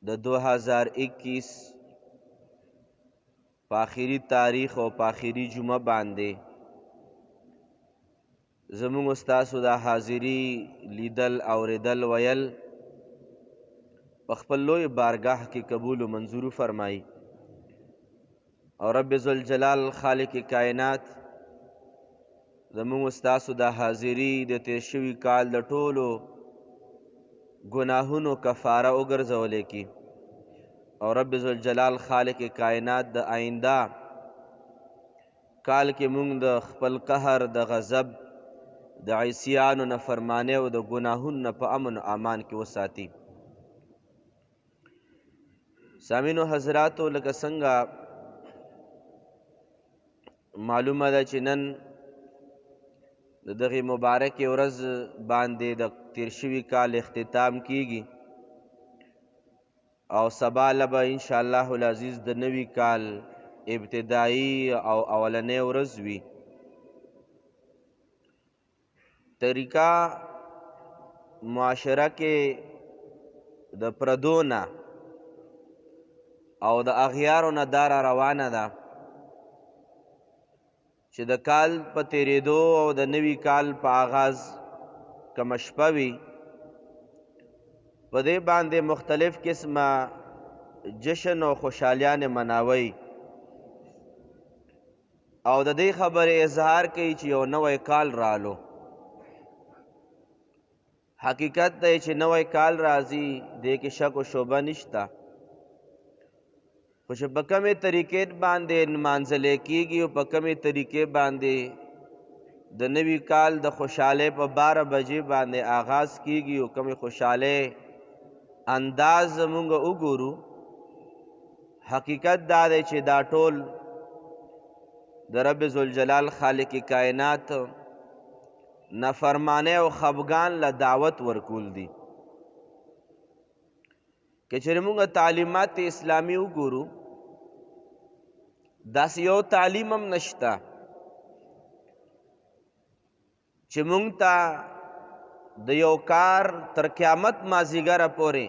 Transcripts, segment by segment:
د 2021 په آخري تاریخ او په آخري جمعه باندې زموږ ستاسو د حاضري لیدل اوریدل ویل په خپل لوی بارگاه کې قبول و منظور فرمایي او رب ذوالجلال خالق کائنات زموږ ستاسو د حاضري د تیر شوي کال د ټولو گناهونو کفاره وګرځولی کی او رب ذوالجلال خالق کائنات د آئنده کال کې مونږ د خپل قهر د غضب د عیسیانو نه فرمانه او د گناهونو نه په امن و امان کې وساتي. سامعینو حضراتو، لکه څنګه معلومه ده چې نن د دغې مبارکې ورځ باندې د تیر شوي کال اختتام کیږي او سبا لبه انشاءالله العزیز د نوي کال ابتدایي او اولنۍ ورځ وي. طریقه معاشره کې د پردو نه او د اغیارو نه دا را روانه ده چې د کال په تیریدو او د نوي کال په آغاز کومه شپه وي په دې باندې مختلف قسمه جشن او خوشحالیانې مناوي او د دې خبرې اظهار کوي چې یو نوی کال رالو. حقیقت دی چې نوی کال راځي دې کې شک و شبهه نشته، خو چې په کومې طریقې باندې نمانځلی کېږي او په کومې طریقې باندې د نوي کال د خوشحالۍ په 12 بجې باندې آغاز کېږي او کومې خوشحالۍ انداز زمونږ وګورو، حقیقت دا دی چې دا ټول د رب ذوالجلال خالق کائنات نافرمانه او خفګان له دعوت ورکول دي. که چېرې موږ تعلیمات اسلامي وګورو داسې یو تعلیم هم نشته چې موږ ته د یو کار تر قیامت مازدیګره پورې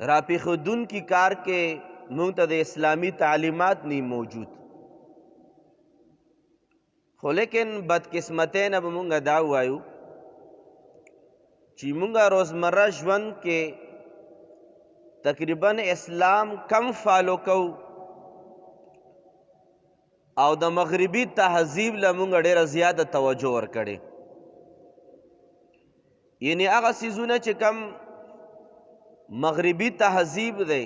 راپېښېدونکي کار کې موږ ته د اسلامي تعلیمات نه موجود، خو لیکن بدقسمتۍ نه به موږ دا ووایو چې موږ روزمره ژوند کې تقریبا اسلام کم فالو کوو او د مغربي تهذیب له موږ ډېره زیاته توجه ورکړې، یعنی هغه څیزونه چې کم مغربي تهذیب دی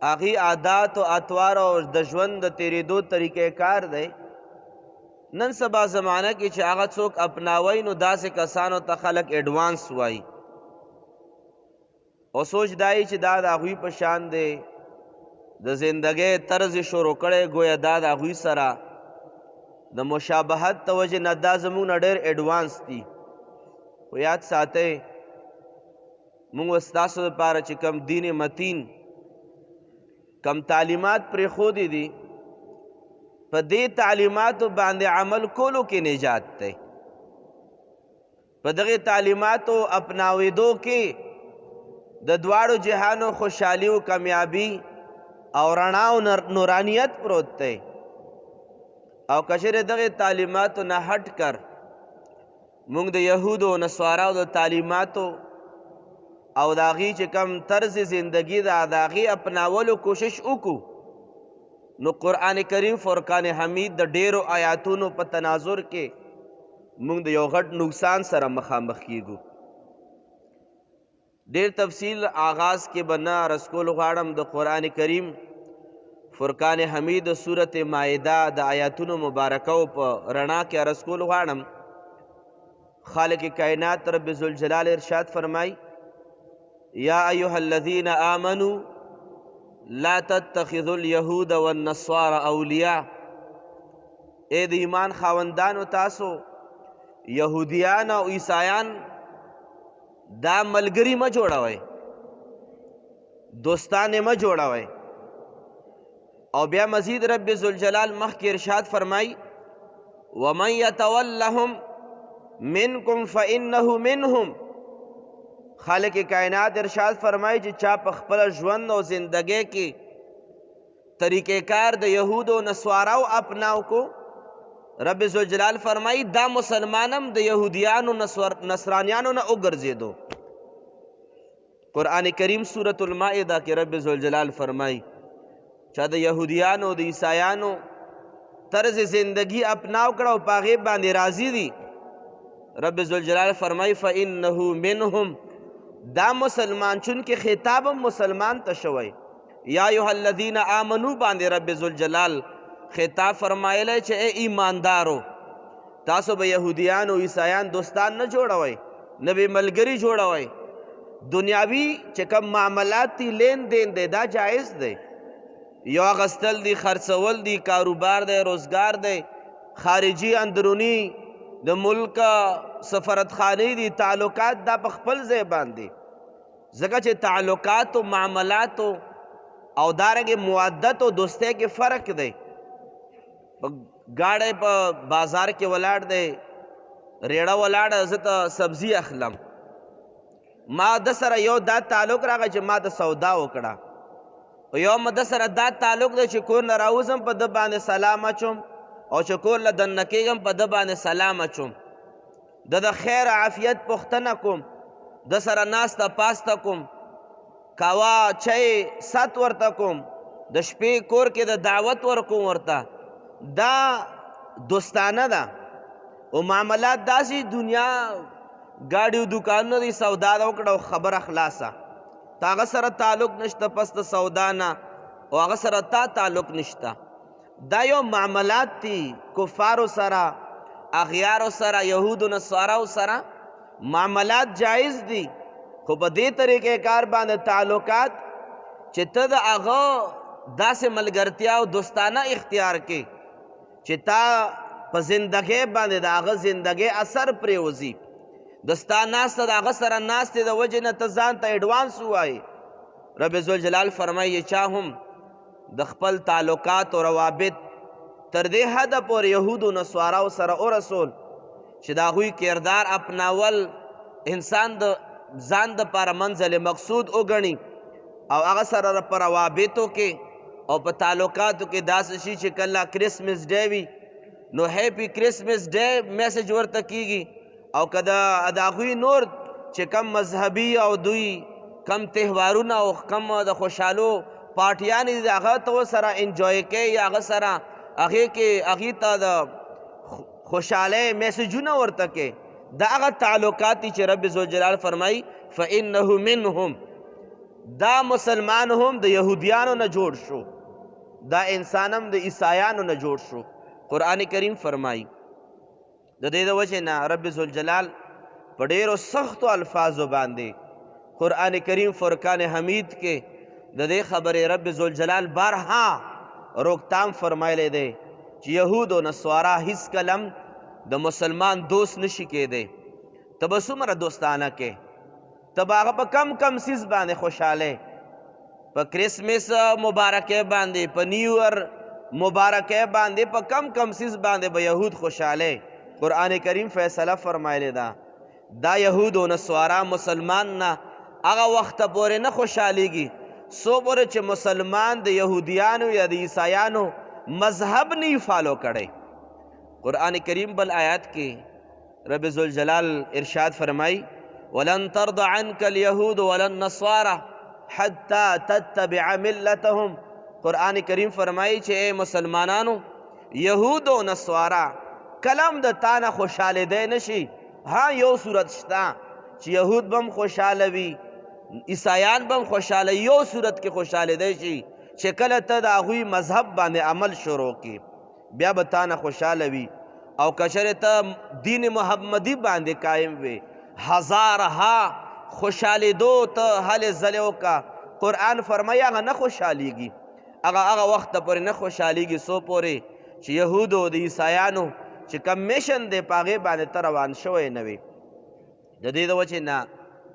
هغې عادات او اطوار او د ژوند د تیریدو طریقې کار دی، نن سبا زمانه کې چې هغه څوک اپناوی نو داسې کسانو ته خلک ایډوانس وایي او سوچ دای چې دا د هغوی په شان دی د زندګۍ طرز شروع کړی گویا دا د هغوی سره د مشابهت د وجې نه دا زموږ نه ډېر ایډوانس دي. خو یاد ساتئ موږ ستاسو لپاره چې کم دین متین کم تعلیمات پرېښودي دي په دې تعلیماتو باندې عمل کولو کې نجات دی، په دغې تعلیماتو اپناوېدو کې د دواړو جهانو خوشحالي او کامیابي او رڼا او نورانیت پروت دی. او که چېرې دغې تعلیماتو نه هټ کر موږ د یهودو او نصاراو د تعلیماتو او د هغې چې کم طرز زندگی ده د هغې اپناولو کوشش وکړو نو قرآن کریم فرقان حمید د ډیرو آیاتونو په تناظر کې موږ د یو غټ نقصان سره مخامخ کیږو. ډیر تفصیل آغاز کې به نه عرض کول غواړم، د قرآن کریم فرقان حمید سورت مائده د آیاتونو مبارکو په رڼا کې عرض کول غواړم. خالق کائنات رب ذوالجلال ارشاد فرمای یا ایها الذین آمنوا لا تتخذوا اليهود والنصارى اولیاء، اے د ایمان خاوندانو تاسو یهودیان او عیسایان دا ملګری مه جوړوئ، دوستان مه جوړوئ. او بیا مزید رب ذوالجلال مخکې ارشاد فرمای ومن یتولهم منکم فانه منهم، خالق کائنات ارشاد فرمایي چې چا په خپل ژوند او زندګۍ کې طریقې کار د یهودو نصاراو اپناو کو رب ذوالجلال فرمایي دا مسلمانم د یهودیانو نصرانیانو نه وګرځېدو. قرآن کریم سورة المائده کې رب ذوالجلال فرمایي چا د یهودیانو د عیسایانو طرز زندگی اپناو کړه او په هغې باندې راضي دي. رب ذوالجلال فرمایي فإنه منهم دا مسلمان چونکې خطاب هم مسلمان ته شوی یا ایها الذین آمنو باندې رب ذوالجلال خطاب فرمایلی چې ای ایماندارو تاسو به یهودیان او عیسایان دوستان نه جوړوئ نه به ملګري جوړوئ. دنیاوي چې کوم معاملات دي لین دین دی دا جایز دی، یو اخیستل دي خرڅول دي کاروبار دی روزګار دی خارجي اندروني د ملک سفارتخانې دي تعلقات دا په خپل ځای باندې ځکه چې تعلقات او معاملات او دارنګې مودت او دوستۍ کې فرق دی. گاڑی په بازار کې ولاړ دی ریړه ولاړه زه ته سبزي اخلم ما د سره یو دا تعلق راغی چې ما د سودا وکړه او یو ما د سره دا تعلق دی چې کور نه راوځم په ده باندې سلام اچوم او چې کور له دننه کېږم په ده باندې سلام اچوم د خیر عافیت پوښتنه کوم د سره ناسته پاسته کوم کاوا چای ست ورته کوم د شپې کور کې د دعوت ورکوم ورته دا دوستانه ده. او معاملات داسې دنیا ګاډي او دوکانونه دي سودا ده وکړه او خبره خلاصه تا هغه سره تعلق نشته پس د سودا نه او هغه سره تا تعلق نشته. دا یو معاملات دي کفارو سره اغیارو سره یهودو نصاراو سره معاملات جایز دي خو په دې طریقې کار باندې تعلقات چې ته د هغه داسې ملګرتیا او دوستانه اختیار کې چې تا په زندګۍ باندې د هغه زندګۍ اثر پرېوځي د ستا ناسته د هغه سره ناستې د وجې نه ته ځان ته ایډوانس ووایې. رب ذوالجلال فرمایي چا هم د خپل تعلقات او روابط تر دې حده پورې یهودو نصاراو سره ورسول چې د هغوی کردار اپناول انسان د ځان دپاره منزل مقصود وګڼي او هغه سره په روابطو کې او په تعلقاتو کې داسې شي چې کله کرسمس ډے وي نو هیپي کرسمس ډے میسج ورته کیږي او که د هغوی نور چې کم مذهبي او دوی کم تهوارونه او کم د خوشحالو پارټیانې دي هغه ته ورسره انجوی کوي یا هغه سره هغې ته د خوشحالۍ میسجونه ورته کوي دا هغه تعلقات دي چې رب ذوالجلال فرمایي فإنه منهم دا مسلمان هم د یهودیانو نه جوړ شو دا انسان هم د عیسایانو نه جوړ شو. قرآن کریم فرمایي د دې د وجې نه رب ذوالجلال په ډېرو سختو الفاظو باندې قرآن کریم فرقان حمید کې د دې خبرې رب ذوالجلال بارها روکتام فرمایلی دی چې یهود و نصارا هیڅ کلم د مسلمان دوست نشي کېدی. ته به څومره دوستانه کې ته به هغه په کم کم څیز باندې خوشحالی په کرسمس مبارکۍ باندې په نیویر مبارکۍ باندې په کم کم څیز باندې به یهود خوشحالی. قرآن کریم فیصله فرمایلی ده دا یهود و نصارا مسلمان نه هغه وخته پورې نه خوشحالیږي څو پورې چې مسلمان د یهودیانو یا د عیسایانو مذهب نه فالو کړی. قرآن کریم بل آیات کې رب ذوالجلال ارشاد فرمائی ولن ترضى عنك اليهود ولا النصارى حتى تتبع ملتهم. قرآن کریم فرمائی چې اے مسلمانانو یهود و نصارا کلم د تانه خوشحاله دی نشي. ها یو صورت شته چې یهود بم خوشحاله وي عیسایان بم خوشحاله یو صورت کې خوشحاله دی شي چې کله ته د هغوی مذهب باندې عمل شروع کړي بیا به تانه خوشحاله وي او کچرې ته دین محمدي باندې قایم وي هزارها خوشحالېدو ته هلې ځلې وکړه. قرآن فرمایي هغه نه خوشحالیږي هغه وخته پورې نه خوشحالیږي څو پورې چې یهودو د عیسایانو چې کم میشن دی په هغې باندې ته روان شوی نه وي. د دې د وجې نه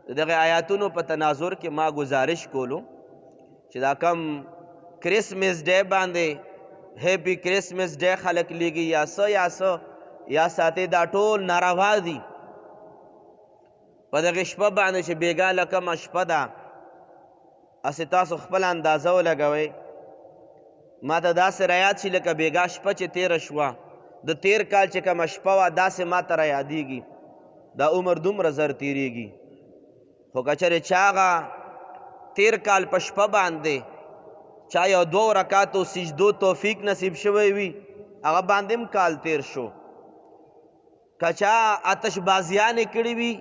د دغه آیاتونو په تناظر کې ما گزارش کولو چې دا کم کرسمس ډے باندې هیپی کرسمس ډے خلک لیږي یا څه یا ساتي دا ټول ناروا دي. په دغې شپه باندې چې بېګا کومه شپه ده هسې تاسو خپله اندازه ولګوئ ما ته داسې رایاد شي لکه بېګا شپه چې تېره شوه د تېر کال چې کومه شپه وه داسې ما ته رایادېږي دا عمر دومره زر تېرېږي خو که چېرې چا هغه تېر کال په شپه باندې چا یو 2 رکاتو سجدو توفیق نصیب شوی وي هغه باندې هم کال تېر شو که چا آتشبازیانې کړي وي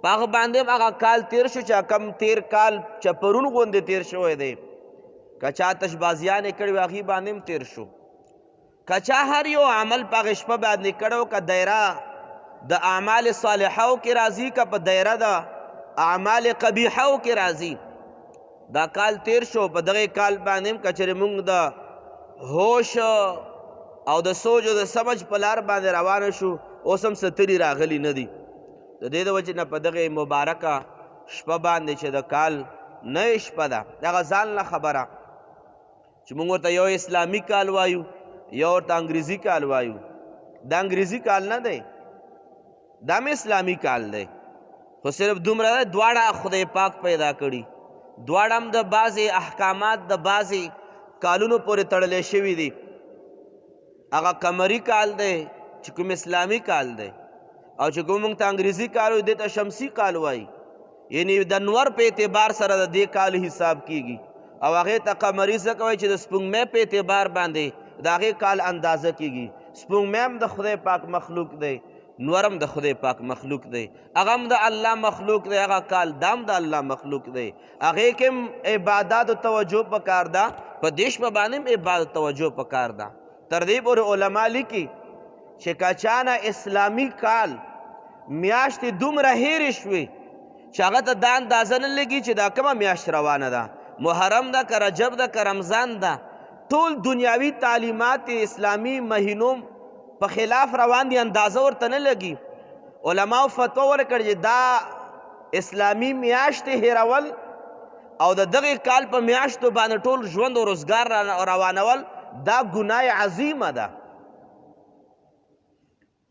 په هغه باندې هم هغه کال تېر شو چې کم تېر کال چې پرون غوندې تېر شوی دی که چا آتشبازیانې کړي وي هغې باندې هم تېر شو که چا هر یو عمل په هغې شپه باندې کړی که دایره د اعمال صالحو کې راځي که په دایره د اعمال قبیحو کې راځي دا کال تیر شو په دغه کال باندې هم که چېرې موږ د هوش او د سوچ او د سمج په لار باندې روانه شو اوس هم ستري راغلي نه دي د دې د وجې نه په دغه مبارکه شپه باندې چې د کال نوې شپه ده دغه ځان له خبره چې موږ ورته یو اسلامي کال وایو یو ورته انګریزي کال وایو دا انګریزي کال نه دی دا هم اسلامي کال دی خو صرف دومره ده دواړه خدای پاک پیدا کړي دواړه هم د بعضې احکامات د بعضې کالونو پورې تړلی شوي دي هغه قمري کال دی چې کوم اسلامي کال دی او چې کوم موږ ته انګریزي کال وایي دې ته شمسي کال وایي یعنې د نور په اعتبار سره د دې کال حساب کیږي او هغې ته قمري ځکه وایي چې د سپوږمۍ په اعتبار باندې د هغې کال اندازه کیږي سپوږمۍ هم د خدای پاک مخلوق دی نورم د خدای پاک مخلوق دی هغه هم د الله مخلوق دی هغه کال دام د الله مخلوق دی هغې کې هم عبادات توجه پکار ده په دې شپه باندې هم عبادت توجه پکار ده تر دې پورې علما لیکي چې که چا نه اسلامي کال میاشتې دومره هېرې شوې چې هغه ته دا اندازه نه لګي چې دا کومه میاشت روانه ده محرم ده که رجب ده که رمضان ده ټول دنیاوي تعلیمات اسلامي مهینو په خلاف روان دي اندازه ورته نه لګي علماو فتوا ورکړي چې دا اسلامي میاشتې هېرول او د دغې کال په میاشتو باندې ټول ژوند او روزګار روانول دا ګناه عظیمه ده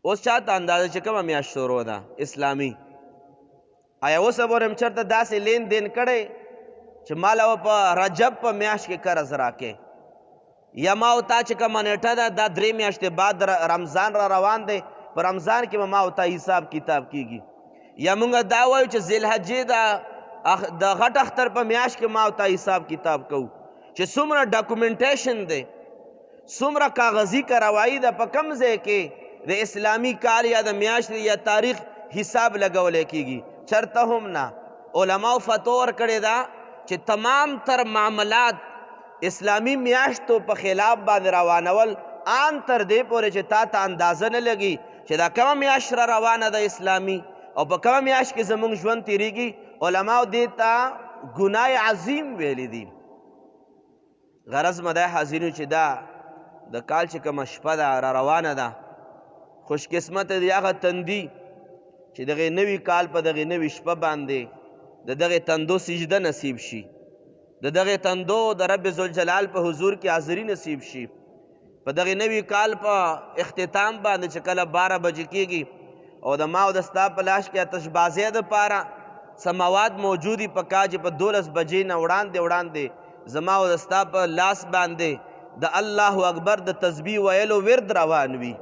اوس چاته اندازه چې کومه میاشت شروع ده اسلامي آیا اوسه پورې هم چېرته داسې لین دین کړی چې ماله و په رجب په میاشت کې قرض راکې یا ما او تا چې کومه نیټه ده دا 3 میاشتې بعد رمضان را روان دی په رمضان کې به ما او تا حساب کتاب کیږي یا موږ دا وایو چې ذوالحجې د غټ اختر په میاشت کې ما او تا حساب کتاب کوو چې څومره ډاکومنټیشن دی څومره کاغذي کاروایي ده په کوم ځای کې د اسلامي کال یا د میاشت یا تاریخ حساب لګولی کیږي چرته هم نه علماو فتوا ورکړې ده چې تمام تر معاملات اسلامی میاشتو په خلاف باندې روانول آن تر دې پورې چې تا ته اندازه نه لګي چې دا کومه میاشت را روانه ده اسلامي او په کومه میاشت کې زموږ ژوند تېرېږي علماو دې ته ګناه عظیم ویلی دي غرض مه دی حاضرینو چې دا د کال چې کومه شپه ده را روانه ده خوش قسمته دی هغه تندي چې دغې نوي کال په دغې نوي شپه باندې د دغې تندو سجده نصیب شي د دغې تندو د رب ذوالجلال په حضور کې حاضري نصیب شي په دغې نوي کال په اختتام باندې چې کله 12 بجې کېږي او د ما او د ستا په لاس کې آتشبازۍ دپاره څه مواد موجود دي پکار چې په 12 بجې نه وړاندې زما او د ستا په لاس باندې د الله اکبر د تسبیح ویلو ورد روان وي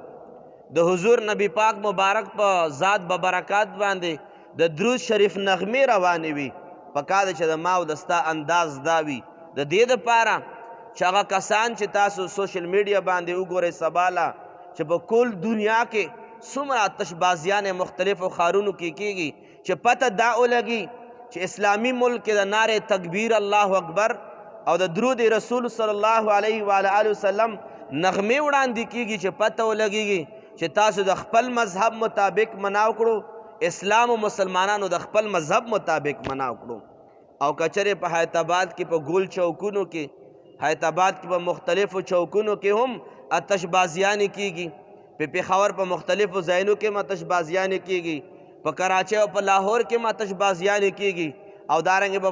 د حضور نبی پاک مبارک په ذات ببرکات باندې د درود شریف نغمې روانې وي پکار چې د ما او د ستا انداز دا وي د دې دپاره چې هغه کسان چې تاسو سوشل میډیا باندې وګورئ سباله چې په کل دنیا کې څومره آتشبازیانې مختلفو ښارونو کې کېږي چې پته دا ولګي چې اسلامي ملک کې د نعرې تکبیر الله اکبر او د درود رسول صلی الله علیه و آله وسلم نغمې وړاندې کېږي چې پته ولګېږي چې تاسو د خپل مذهب مطابق مناو کړو اسلام و مسلمانانو د خپل مذهب مطابق مناو کړو او کچرې په حیات آباد کې په ګول چوکونو کې حیات آباد کې په مختلفو چوکونو کې هم آتشبازیانې کېږي په پېښور په مختلفو ځایونو کې هم آتشبازیانې کېږي په کراچۍ او په لاهور کې هم آتشبازیانې کېږي او دارنګې په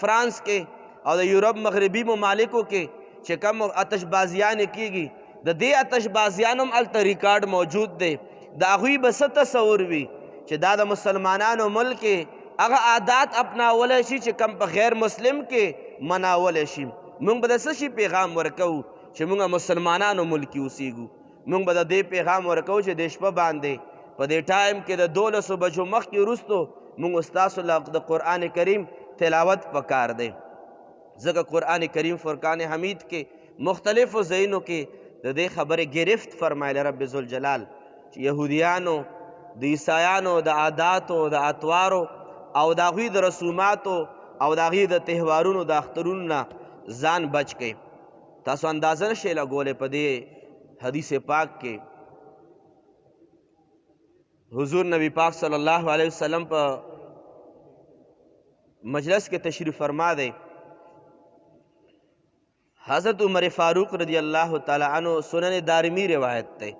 فرانس کې او د یورپ مغربي ممالکو کې چې کوم آتشبازیانې کېږي د دې آتشبازیانو هم هلته ریکارډ موجود دی د هغوی به څه تصور وي چې دا د مسلمانانو ملک کې هغه عادات اپناولی شي چې کم په غیر مسلم کې مناولی شي. موږ به د څه شي پیغام ورکوو چې موږ مسلمانانو ملک کې اوسیږو. موږ به د دې پیغام ورکوو چې د شپه باندې په دې ټایم کې د 12 بجو مخکې وروستو موږ ستاسو د قرآن کریم تلاوت پکار دی. ځکه قرآن کریم فرقان حمید کې مختلفو ځایونو کې د دې خبرې گرفت فرمایلی رب ذوالجلال چې یهودیانو د عیسایانو د عاداتو د اطوارو او د هغوی د رسوماتو او د هغوی د تهوارونو د اخترونو نه ځان بچ کړئ. تاسو اندازه نشئ لګولی په دې حدیث پاک کې حضور نبی پاک صلی الله علیه وسلم په مجلس کې تشریف فرما دی. حضرت عمر فاروق رضی اللہ تعالی عنہ سنن دارمی روایت تے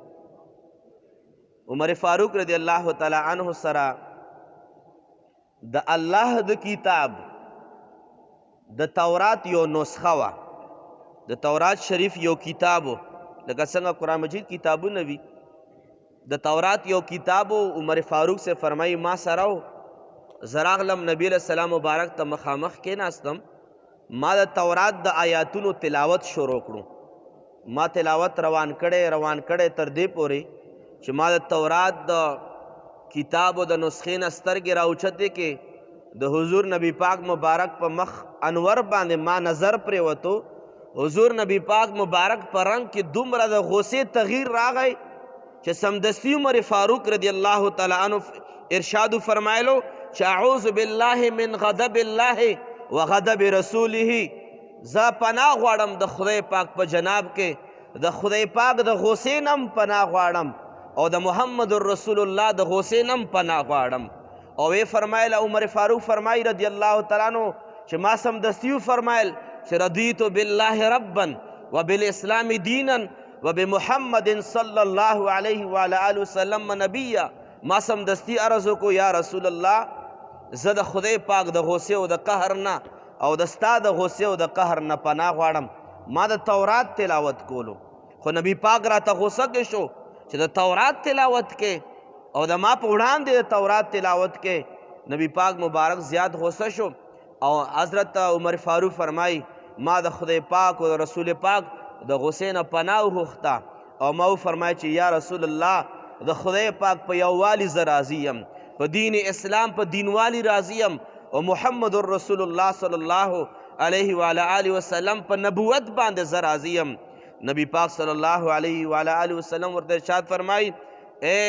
عمر فاروق رضی اللہ تعالی عنہ سرا د اللہ د کتاب د تورات یو نسخه وا د تورات شریف یو کتابو لکه څنګه قرآن مجید کتابونه وي د تورات یو کتابو عمر فاروق سے فرمائی ما سراو زراغلم نبی علیہ السلام مبارک ته مخامخ کېناستم ما د تورات د آیاتونو تلاوت شروع کړو. ما تلاوت روان کړی تر دې پورې چې ما د تورات د کتابو د نسخې نه سترګې راوچتې کې د حضور نبی پاک مبارک په مخ انور باندې ما نظر پرېوتو. حضور نبی پاک مبارک په رنګ کې دومره د غصې تغییر راغی چې سمدستي عمر فاروق رضی اللہ تعالی عنہ ارشاد فرمایلو چې اعوذ بالله من غضب الله وغضب رسوله، زه پناه غواړم د خدای پاک په جناب کې د خدای پاک د غصې نم پناه غواړم او د محمد رسول الله د غصې نم پناه غواړم. او وی فرمایل عمر فاروق فرمای رضی الله تعالی عنہ چې ما سمدستي فرمایل چې رضیت بالله ربا وبالاسلام دینا وبمحمد صلی الله علیه وعلى آله وسلم نبیا. ما سمدستی عرض کو یا رسول الله زه د خدای پاک د غصې او د قهر نه او د ستا د غصې او د قهر نه پناه غواړم. ما د تورات تلاوت کولو خو نبی پاک راته غصه کې شو چې د تورات تلاوت کې او د ما په وړاندې د تورات تلاوت کې نبی پاک مبارک زیات غصه شو او حضرت عمر فاروق فرمای ما د خدای پاک او رسول پاک د غصې نه پناه وغوښته او ما وفرمای چې یا رسول الله د خدای پاک په یووالي زه راضي یم، په دین اسلام په دینوالي راضي یم او محمد رسول الله صلی الله علیه وعلى آله وسلم په نبوت باندې زه راضي یم. نبی پاک صلی الله علیه وعلى آله وسلم ورته ارشاد فرمای اے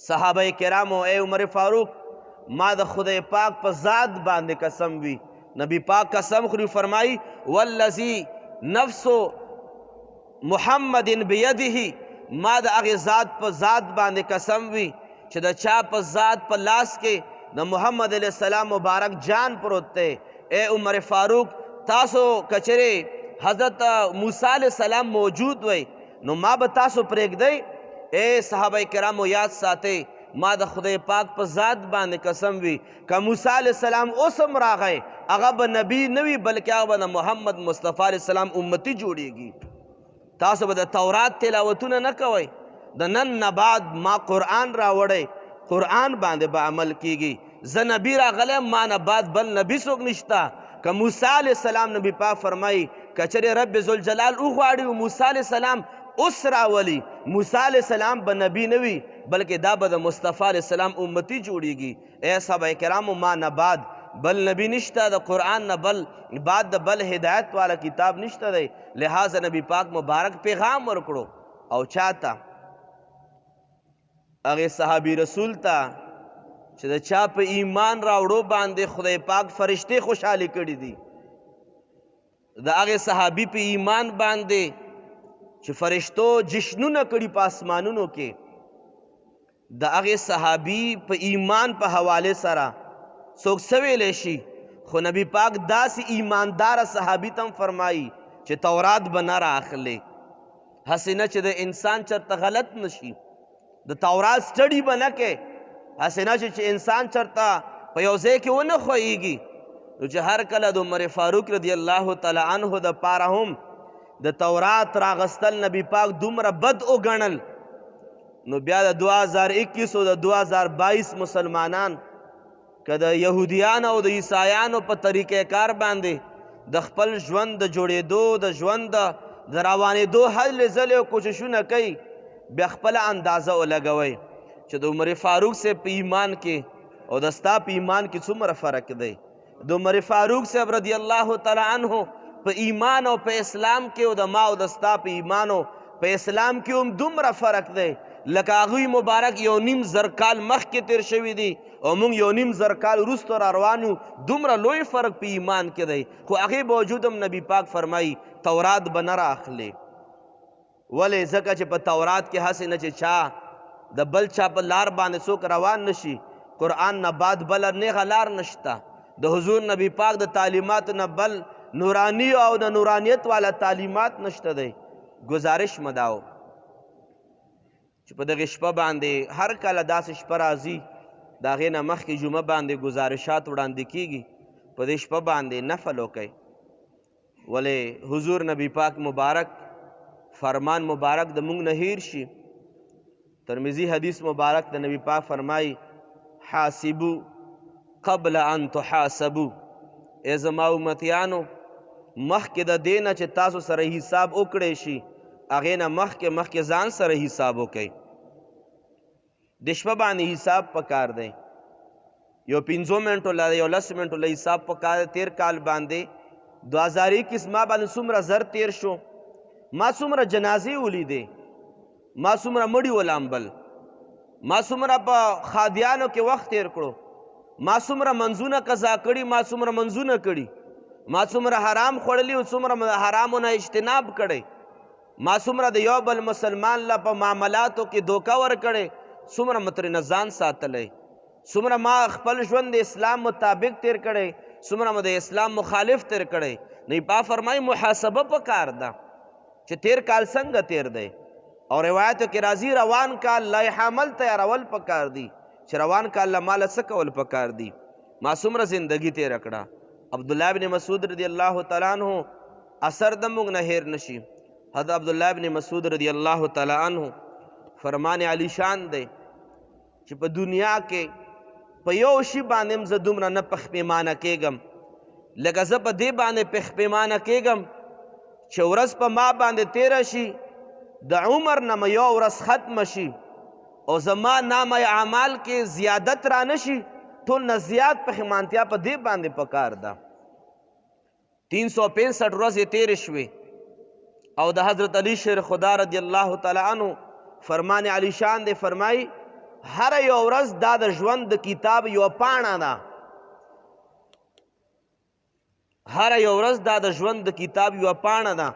صحابه کرامو اے عمر فاروق ما د خدای پاک په ذات باندې قسم وي. نبی پاک قسم خوري فرمای والذی نفس محمد بیده، ما د هغې ذات په ذات باندې قسم وي چې د چا په ذات په لاس کې د محمد علیہ السلام مبارک جان پروت دی. اے عمر فاروق تاسو کچرې حضرت موسیٰ علیہ السلام موجود وی نو ما به تاسو پرېږدئ؟ اے صحابه کرامو یاد ساتئ ما د خدای پاک په ذات باندې قسم وي که موسیٰ علیہ السلام اوس هم راغی هغه به نبی نه وي بلکې هغه به د محمد مصطفی علیہ السلام امتی جوړیږي. تاسو به د تورات تلاوتونه نه کوئ، د نن نه بعد ما قرآن راوړی قرآن باندې به عمل کیږي. زه نبی راغلی ما نه بعد بل نبی څوک نشته. که موسیٰ علیہ السلام نبی پاک فرمایي کچرې رب ذوالجلال وغواړي موسیٰ علیہ السلام اوس راولي موسیٰ علیہ السلام به نبی نه وي بلکې دا به د مصطفی علیہ السلام امتی جوړیږي. اے صحابه کرامو ما نه بعد بل نبی نشته، د قرآن نه بل بعد د بل هدایت والا کتاب نشته دی. لہذا نبی پاک مبارک پیغام ورکړو او چاته هغې صحابي رسول ته چې د چا په ایمان راوړو باندې خدای پاک فرشتې خوشحالي کړي دي، د هغې صحابي په ایمان باندې چې فرشتو جشنونه کړي په اسمانونو کې، د هغې صحابي په ایمان په حوالې سره څوک څه ویلی شي. خو نبی پاک داسې ایمانداره صحابي ته هم فرمایي چې تورات به نه رااخلې، هسې نه چې د انسان چرته غلط نشي، د تورات سټډي به نه کې، هسې نه چې انسان چرته په یو ځای کې ونه خویږي. نو چې هر کله د عمر فاروق رضی الله تعالی عنه د پاره هم د تورات راغستل نبی پاک دومره بد وګڼل نو بیا د 2021 او د 2022 مسلمانان که د یهودیانو او د عیسایانو په طریقې کار باندې د خپل ژوند د جوړېدو د ژوند د روانېدو هلې ځلې او کوششونه کوي بیا خپله اندازه ولګوئ چې د عمر فاروق صاحب په ایمان کې او د ستا په ایمان کې څومره فرق دی د عمر فاروق صاحب رضی الله تعالی عنه په ایمان او په اسلام کې او د ما او د ستا په ایمان او په اسلام کې هم دومره فرق دی لکه هغوی مبارک 1.5 زر کال مخکې تیر شوي دي او موږ 1.5 زر کال وروسته را روان یو دومره لوی فرق په ایمان کې دی خو هغې باوجود هم نبی پاک فرمایي تورات به نه را اخلي ولې ځکه چې په تورات کې هسې نه چې چا د بل چا په لار باندې څوک روان نشي قرآن نه بعد بله نیغه لار نشته د حضور نبی پاک د تعلیماتو نه بل نورانی او د نورانیت والا تعلیمات نشته دی گزارش مداو چې په دغه شپه باندې هر کله داسې شپه راځي د هغې نه مخکې جمعه باندې گزارشات وړاندې کیږي په دې شپه باندې نفل وکئ ولې حضور نبی پاک مبارک فرمان مبارک د موږ نه هیر شي ترمذی حدیث مبارک د نبی پاک فرمایي حاسبو قبل ان تحاسبو ای زما امتیانو مخکې د دې نه چې تاسو سره حساب وکړی شي هغې نه مخکې ځان سره حساب وکئ د شپه باندې حساب پکار دی یو 15 منټو له یو 10 منټو له حساب پکار دی تیر کال باندې 2021 ما باندې څومره زر تیر شو ما څومره جنازې ولیدې ما څومره مړي ولامبل ما څومره په خادیانو کې وخت تیر کړو ما څومره منځونه قضا کړي ما څومره منځونه کړي ما څومره حرام خوړلي او څومره حرامو نه اجتناب کړی ما څومره د یو بل مسلمان له په معاملاتو کې دوکه ورکړی څومره مې ترېنه ځان ساتلی څومره ما خپل ژوند د اسلام مطابق تیر کړی څومره مې د اسلام مخالف تیر کړی نبی پاک فرمایي محاسبه پکار ده چې تیر کال څنګه تیر دی او روایتو کې راځي روان کال لایحه عمل تیارول پکار دي چې روان کال له ماله څه کول پکار دي ما څومره زندګي تیره کړه عبدالله بن مسعود رضی الله تعالی عنہ اثر د موږ نه هیر نشي حضرت عبدالله بن مسعود رضی الله تعالی عنہ فرمان علی شان دی چې په دنیا کې په یو شي باندې هم زه دومره نه پښپیمانه کېږم لکه زه په دې باندې پښپیمانه کېږم چې ورځ په ما باندې تیره شي د عمر نه مې یو ورځ ختمه شي او زما نامه اعمال کې زیادت را نشي ټول نه زیات پښیمانتیا په دې باندې پکار ده 365 ورځې تیرې شوې او د حضرت علی شیر خدا رضی الله تعالی عنہ فرمان علی شان دی فرمای هر یو ورځ دا د ژوند د کتاب یو پاڼه ده هر یو ورځ دا د ژوند د کتاب یو پاڼه ده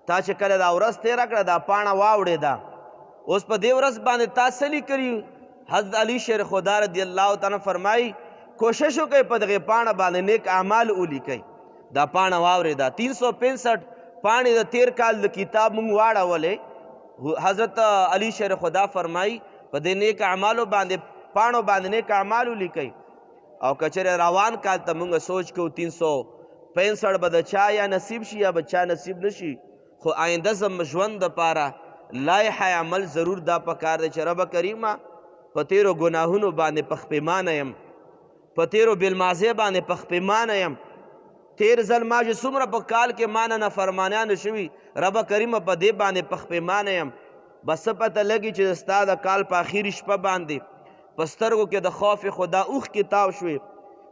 تا چې کله دا ورځ تیره کړه دا پاڼه واوړېده اوس په دې ورځ باندې تا څه لیکلي حضرت علی شیر خدا رضی الله تعالی فرمای کوشش وکړئ په دغې پاڼه باندې نیک اعمال ولیکئ دا پاڼه واورېده 365 پاڼې د تیر کال د کتاب مونږ واړولې حضرت علی شیر خدا فرمای په دې نیک اعمالو باندې پاڼو باندې نیک اعمال ولیکئ او که چېرې روان کال ته مونږ سوچ کوو 365 به د چا یا نصیب شي یا به چا نصیب نشي خو آینده زم ژوند دپاره لایحه عمل ضرور دا پکار دی چې رب کریمه په تیرو ګناهونو باندې پښپیمانه یم په تیرو بالماضیه باندې پښپیمانه یم تیر ځل ما چې څومره په کال کې ما نه نافرمانیانو شوي رب کریمه په دې باندې پښپیمانه یم بس څه پته لګي چې ستا د کال په اخري شپه باندې په سترګو کې د خوف خدا اوښکې تاو شوې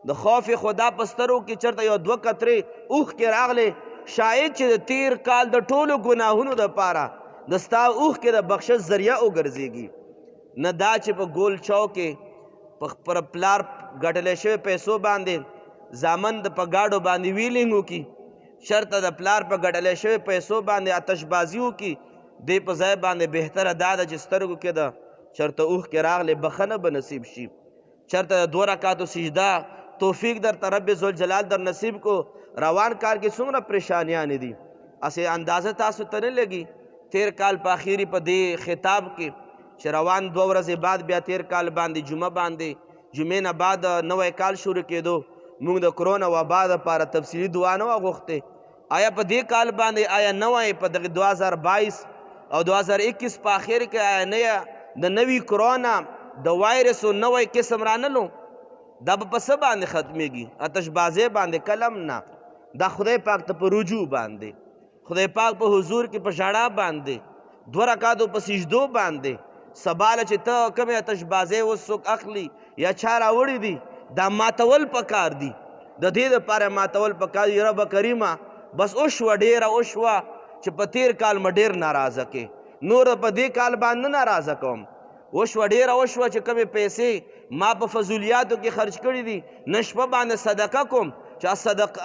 د خوف خدا په سترګو کې چېرته یو 2 قطرې اوښکې راغلې شاید چې د تیر کال د ټولو ګناهونو دپاره د ستا اوښکې د بخشش ذریعه وګرځېږي نه دا چې په ګول چوک کې په خپل پلار ګټلی شوی پیسو باندې زامن د په ګاډو باندې ویلینګ وکړي شرطه د پلار په ګټلی شوی پیسو باندې آتشبازي وکړي دې په ځای باندې بهتره دا ده چې سترګو کې د چېرته اوښکې راغلې بخښنه به نصیب شي چېرته د 2 رکعاتو سجده توفیق درته رب ذوالجلال در نصیب کو روان کال کې څومره پریشانیانې دي اسې اندازه تاسو ته نه لګي تیر کال په اخیري په دې خطاب کې چې روان 2 ورځې بعد بیا تیر کال باندې جمعه باندې جمعې نه بعد نوی کال شروع کېدو موږ د کرونا وبا دپاره تفصیلي دعا نه وه غوښتې آیا په دې کال باندې آیا نوی په دغه 2022 او 2021 په اخر کې آیا نه د نوي کرونا د وایرسو نوی قسم رانلو دا به په څه باندې ختمیږي آتشبازۍ باندې کلم نه دا خدای پاک ته په رجوع باندې خدای پاک په حضور کې په ژړا باندې 2 رکعاتو په سجدو باندې سباله چې ته کومې آتشبازۍ اوس څوک اخلي یا چا راوړي دي دا ماتول پکار دي د دې دپاره ماتول پکار دي رب کریمه بس اوشوه ډېره اوشوه چې په تیر کال مې ډېر ناراضه کې نور په دې کال باندې ناراضه کوم اوشوه ډېره اوشوه چې کومې پیسې ما په فضولیاتو کې خرج کړي دي نه شپه باندې صدقه کوم چې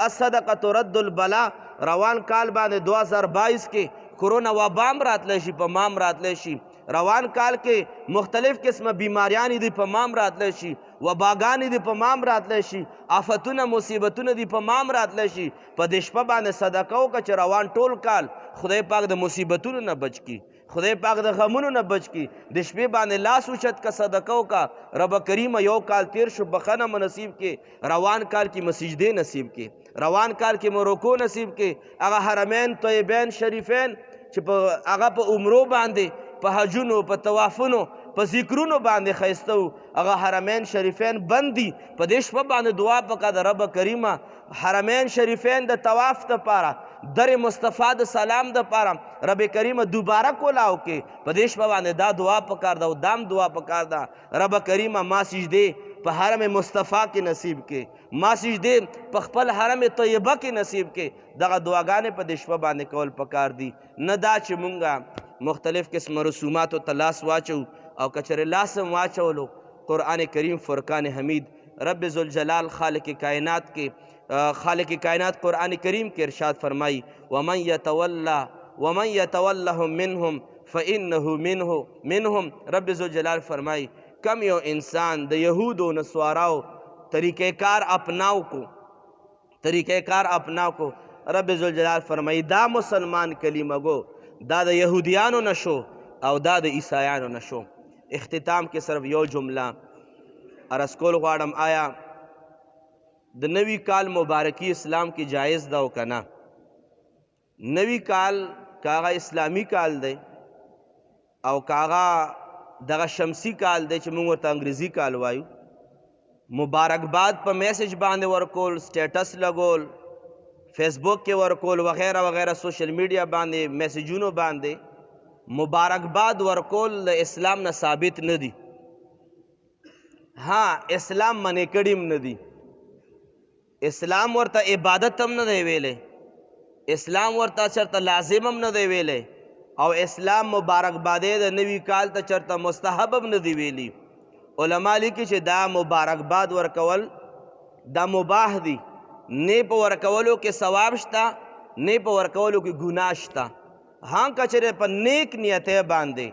الصدقه ترد البلا روان کال باندې 2022 کې کرونا وبام راتلی شي په مام راتلی شي روان کال کې مختلف قسمه بیماریان دي په مام راتلی شي وباګانې دي په مام راتلی شي آفتونه مصیبتونه دي په مام راتلی شي په دې شپه باندې صدقه وکړه چې روان ټول کال خدای پاک د مصیبتونو نه بچ کی خدای پاک د غمونو نه بچ کی د شپې باندې لاس اوچت کا صدقه وکړه رب کریم یو کال تیر شو بخنه مو نصیب کې روان کال کې مسجدې نصیب کې روان کال کې مرکو نصیب کې هغه حرمین طیبین شریفین چې په هغه په عمرو باندې په حجونو په طوافونو په ذکرونو باندې ښایسته وو هغه حرمین شریفین بند دي په دې شپه باندې دعا پکار د رب کریمه حرمین شریفین د طواف دپاره در مصطفی د سلام دپاره رب کریمه دوباره کولاو کې په دې شپه باندې دا دعا پکار ده او دام دعا پکار ده رب کریمه ما سجدې په حرم مصطفی کې نصیب کې ما سجدې په خپل حرم طیبه کې نصیب کې دغه دعاګانې په دې شپه باندې کول پکار دي نه دا چې مونږه مختلف قسم رسوماتو ته لاس واچو او کچرې لاس هم واچولو قرآن کریم فرقان حمید رب ذوالجلال خالق کائنات کائنات قرآن کریم کے ارشاد فرمائی ومن یتولهم منهم فإنه منهم رب ذوالجلال فرمائی کم یو انسان د یہود و نصاراو طریقہ کار اپناو کو رب ذوالجلال فرمائی دا مسلمان کلمه گو دا د یهودیانو نشو او دا د عیسایانو نشو اختتام کې صرف یو جمله عرض کول غواړم آیا د نوي کال مبارکي اسلام کې جایز ده او که نه نوي کال که هغه اسلامي کال دی او که هغه دغه شمسي کال دی چې موږ ورته انګریزي کال وایو مبارکباد په میسج باندې ورکول سټیټس لګول فیسبوک کې ورکول وغیرہ وغیرہ سوشل میډیا باندې میسجونو باندې مبارکباد ورکول د اسلام نه ثابت نه دي ها اسلام منې کړي نه دي اسلام ورته عبادت هم نه دی ویلی اسلام ورته چرته لازم هم نه دی ویلی او اسلام مبارکبادې د نوي کال ته چرته مستحب هم نه دی ویلی علما لیکي چې دا مبارکباد ورکول دا مباح دي نه په ورکولو کې ثواب شته نه په ورکولو کې ګناه شته हाँ کچره په نیک نیته باندې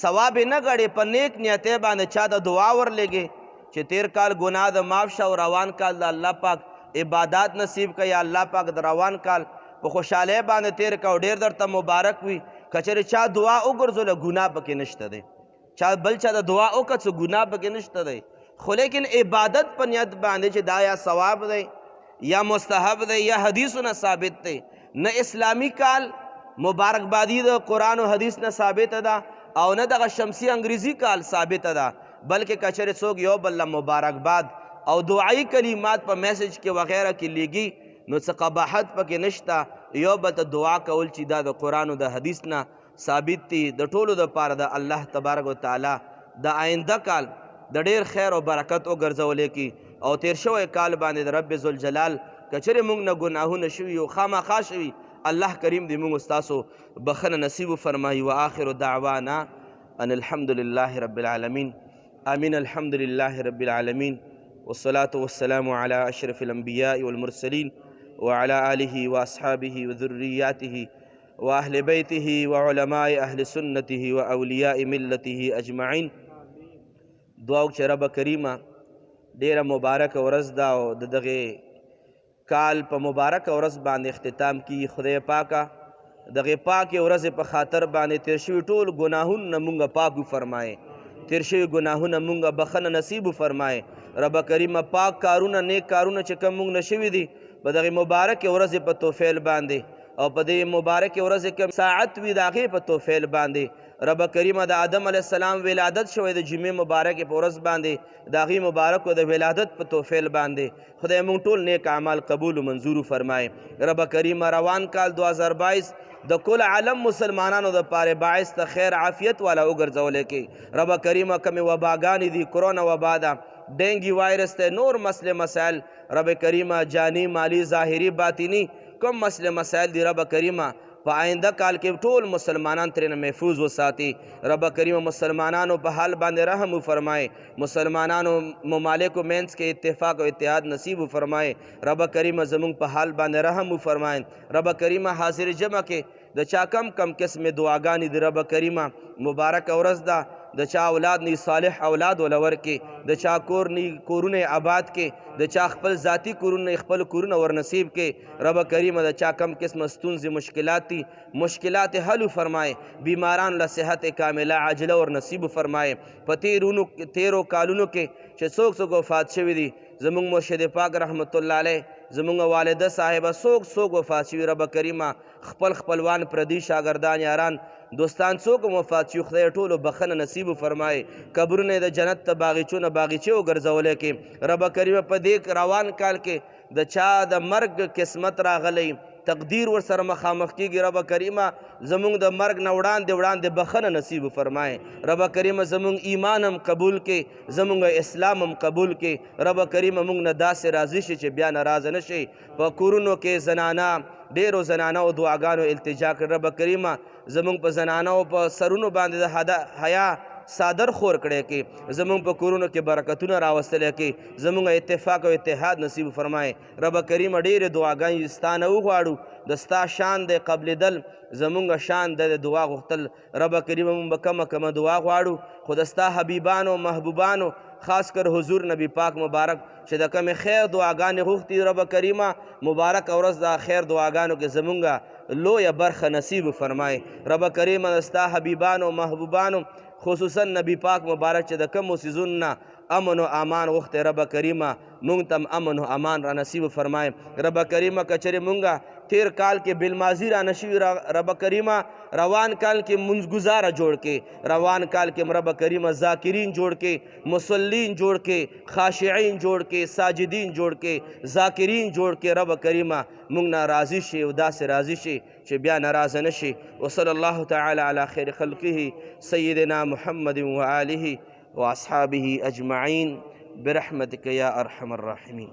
ثواب نه غړي په نیک نیته باندې چا د دعا ورلګي چې تیر کال ګناه د معاف شه او روان کال د الله پاک عبادت نصیب کړي یا الله پاک د روان کال په خوشاله باندې تیر کا ډیر درته مبارک وي کچره چا دعا وګرځول ګناه پکې نشته دی چا بل چا د دعا وکړ ګناه پکې نشته دی خو لیکن عبادت په نیت باندې چې دا یا ثواب دی یا مستحب دی یا حدیثونه ثابت دی نه اسلامی کال مبارکبادی د قرآن و حدیث نه ثابت ده او نه دغه شمسی انګریزي کال ثابت ده بلکې کچره څوک یو بل مبارکباد او دعایي کلمات په میسج کې وغیرہ کې لیږي نو څه قباحت پکې نشته یو بل ته دعا کول چې دا د قرآن او د حدیث نه ثابت دي د ټولو دپاره د الله تبارک وتعالی د آینده کال د ډیر خیر او برکت وګرځولی کی او تیر شوی کال باندې د رب ذوالجلال کچره موږ نه ګناهونه شوي او خامخا شوي الله کریم دې موږ ستاسو بخنه نصیب فرمایي واخر دعوانا ان الحمد لله رب العالمین آمین الحمد لله رب العالمین والصلاة والسلام على اشرف الانبیاء والمرسلین وعلى آله واصحابه وذرياته واهل بيته وعلماء اهل سنته واولیاء ملته اجمعین دعا چې رب کریمه ډیره مبارک ورځ ده او دغه کال په مبارک ورځ باندې اختتام کی خدای پاکه دغه پاکې ورځې په خاطر باندې تیر شوي ټول ګناهونه مونږ پاک فرمایي تیر شوي ګناهونه مونږ بخنه نصیب فرمایي رب کریمه پاک کارونه نیک کارونه چې کوم مونږ نه شوي دي په دغه مبارک ورځې په توفیل باندې او په دې مبارک ورځ کې ساعت وي د هغې په توفیل باندې رب کریمه د آدم علیه السلام ولادت شوی د جمعې مبارکې په ورځ باندې د هغې مبارکو د ولادت په توفیل باندې خدای مونږ ټول نیک اعمال قبول و منظور فرمای. رب کریمه روان کال 2022 د کل عالم مسلمانانو د پاره باعث د خیر عافیت والا وګرځولی کې. رب کریمه کمې وباګانې دي، کرونا وبا ده، ډینګي وایرس ته، نور مسئلے مسائل رب کریمه جانی مالی ظاهری باطنی کوم مسئلے مسائل دی رب کریمه په آئنده کال کې ټول مسلمانان ترې محفوظ وساتي. رب کریمه مسلمانانو په حال باندې رحم وفرمائے، مسلمانانو ممالکو مینس کې اتفاق او اتحاد نصیب وفرمائے. رب کریمه زمونږ په حال باندې رحم وفرمائے. رب کریمه حاضر جمع کې د چا کم کم قسم دعاګانې دی رب کریمه مبارک ورځ ده، د چا اولاد نی صالح اولاد ولور کې، د چا کور نی کورونه آباد کې، د چا خپل ذاتی کورونه خپل کورونه ور نصیب کې. رب کریمه د چا کم قسم ستونزې مشکلات حل فرمائے، بیماران له صحت کامله عاجله ور نصیب فرمائے. په تیرو کالونو کې چې څوک وفات شوي دي، زمونږ مرشد پاک رحمت الله علیه، زمونږ والده صاحبه څوک وفات شوي، رب کریمه خپل خپلوان پردي شاګردان یاران دوستان څوک وفات شي، خدای ټولو بخښنه نصیب فرمائے، قبرونه د جنت ته باغچونه باغچې وګرځولی کې. رب کریمه په دې روان کال کې د چا د مرګ قسمت راغلی، تقدیر ور سره مخامخ کیږي، رب کریمه زمونږ د مرګ نه وړاندې بخښنه نصیب فرمائے. رب کریمه زمونږ ایمان هم قبول کې، زمونږ اسلام هم قبول کې. رب کریمه مونږ نه داسې راضي شي چې بیا ناراضه نه شي. په کورونو کې زنانه ډیرو زنانو دعاګانو التجا کړ، رب کریمه زمونږ په زنانو په سرونو باندې د حیا صادر خور کړی کې، زمونږ په کورونو کې برکتونه راوستلی کې، زمونږ اتفاق او اتحاد نصیب فرمائے. رب کریمه ډېرې دعاګانې ستا نه وغواړو، د ستا شان دی قبلېدل، زمونږ شان د دعا غوښتل. رب کریمه مونږ به کمه دعا غواړو، خو د ستا حبیبانو محبوبانو خاص کر حضور نبی پاک مبارک چې د کمې خیر دعاګانې غوښتي، رب کریمه مبارک ورځ د خیر دعاګانو کې زمونږ لویه برخه نصیب فرمائے. رب کریمه د ستا حبیبانو محبوبانو خصوصا نبی پاک مبارک چې د کمو څیزونو نه امن و امان غوښتی، رب کریمه مونږ ته امن و امان را نصیب فرمائے. رب کریمه که چرې مونږه تیر کال کې بالماضي را نشوي، رب کریمه روان کال کې منځګزاره جوړ کې، روان کال کې رب کریمه ذاکرین جوړ کې، مصلین جوړ کې، خاشعین جوړ کې، ساجدین جوړ کې، ذاکرین جوړ کې. رب کریمه مونږ نه راضي شي او داسې راضي شي چې بیا ناراضه نه شي. وصلی الله تعالی علی خیر خلقه سیدنا محمد و آله و اصحابه اجمعین برحمتک یا ارحم الراحمین.